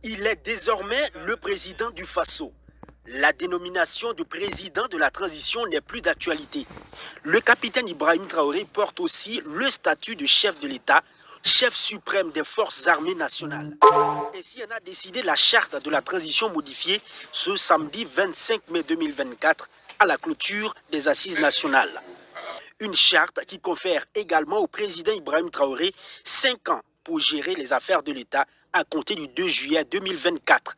Il est désormais le président du Faso. La dénomination de président de la transition n'est plus d'actualité. Le capitaine Ibrahim Traoré porte aussi le statut de chef de l'État, chef suprême des forces armées nationales. Ainsi en a décidé la charte de la transition modifiée ce samedi 25 mai 2024 à la clôture des assises nationales. Une charte qui confère également au président Ibrahim Traoré 5 ans pour gérer les affaires de l'État à compter du 2 juillet 2024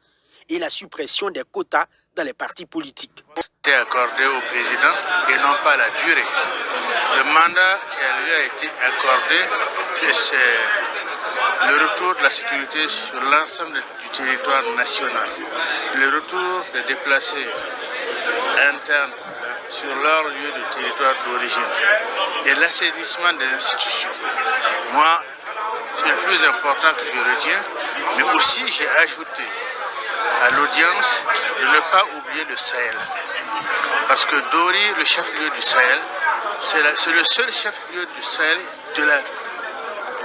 et la suppression des quotas dans les partis politiques. C'est accordé au président et non pas la durée. Le mandat qui lui a été accordé, c'est le retour de la sécurité sur l'ensemble du territoire national, le retour des déplacés internes sur leur lieu de territoire d'origine et l'assainissement des institutions. Moi, c'est le plus important que je retiens, mais aussi j'ai ajouté à l'audience de ne pas oublier le Sahel. Parce que Dori, le chef-lieu du Sahel, c'est le seul chef-lieu du Sahel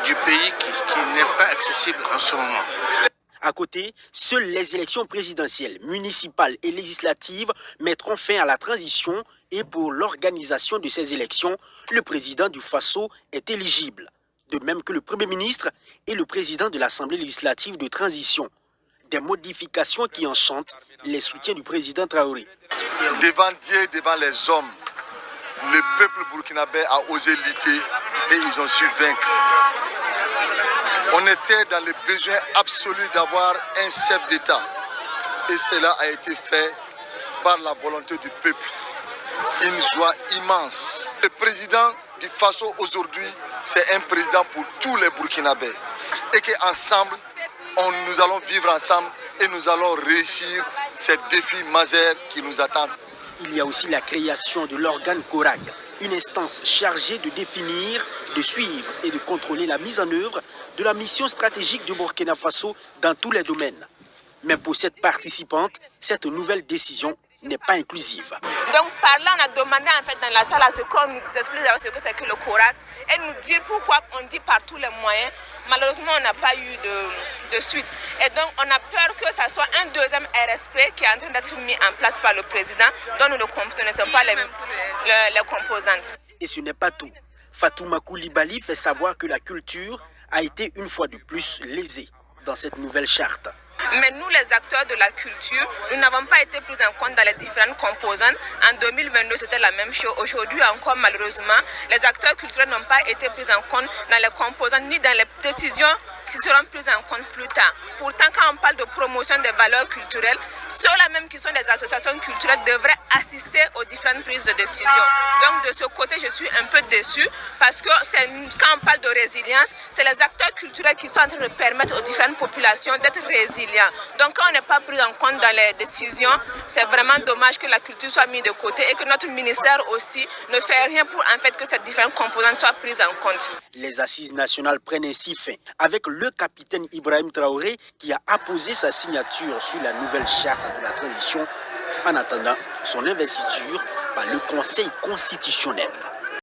du pays qui n'est pas accessible en ce moment. À côté, seules les élections présidentielles, municipales et législatives mettront fin à la transition et pour l'organisation de ces élections, le président du Faso est éligible, de même que le Premier ministre et le président de l'Assemblée législative de transition. Des modifications qui enchantent les soutiens du président Traoré. Devant Dieu, devant les hommes, le peuple burkinabé a osé lutter et ils ont su vaincre. On était dans le besoin absolu d'avoir un chef d'État. Et cela a été fait par la volonté du peuple. Une joie immense. Le président du Faso aujourd'hui, c'est un président pour tous les Burkinabés. Et qu'ensemble, nous allons vivre ensemble et nous allons réussir ces défis majeurs qui nous attendent. Il y a aussi la création de l'organe CORAC, une instance chargée de définir, de suivre et de contrôler la mise en œuvre de la mission stratégique du Burkina Faso dans tous les domaines. Mais pour cette participante, cette nouvelle décision n'est pas inclusive. Donc par là, on a demandé en fait dans la salle à ce qu'on nous explique ce que c'est que le CORAC et nous dire pourquoi on dit par tous les moyens. Malheureusement, on n'a pas eu de suite. Et donc, on a peur que ça soit un deuxième RSP qui est en train d'être mis en place par le président, dont nous ne connaissons pas les composantes. Et ce n'est pas tout. Fatouma Koulibaly fait savoir que la culture a été une fois de plus lésée dans cette nouvelle charte. Mais nous, les acteurs de la culture, nous n'avons pas été pris en compte dans les différentes composantes. En 2022, c'était la même chose. Aujourd'hui encore, malheureusement, les acteurs culturels n'ont pas été pris en compte dans les composantes ni dans les décisions qui seront prises en compte plus tard. Pourtant, quand on parle de promotion des valeurs culturelles, ceux-là même qui sont des associations culturelles devraient assister aux différentes prises de décision. Donc, de ce côté, je suis un peu déçue parce que quand on parle de résilience, c'est les acteurs culturels qui sont en train de permettre aux différentes populations d'être résilientes. Donc quand on n'est pas pris en compte dans les décisions, c'est vraiment dommage que la culture soit mise de côté et que notre ministère aussi ne fait rien pour en fait que ces différentes composantes soient prises en compte. Les assises nationales prennent ainsi fin avec le capitaine Ibrahim Traoré qui a apposé sa signature sur la nouvelle charte de la transition en attendant son investiture par le Conseil constitutionnel.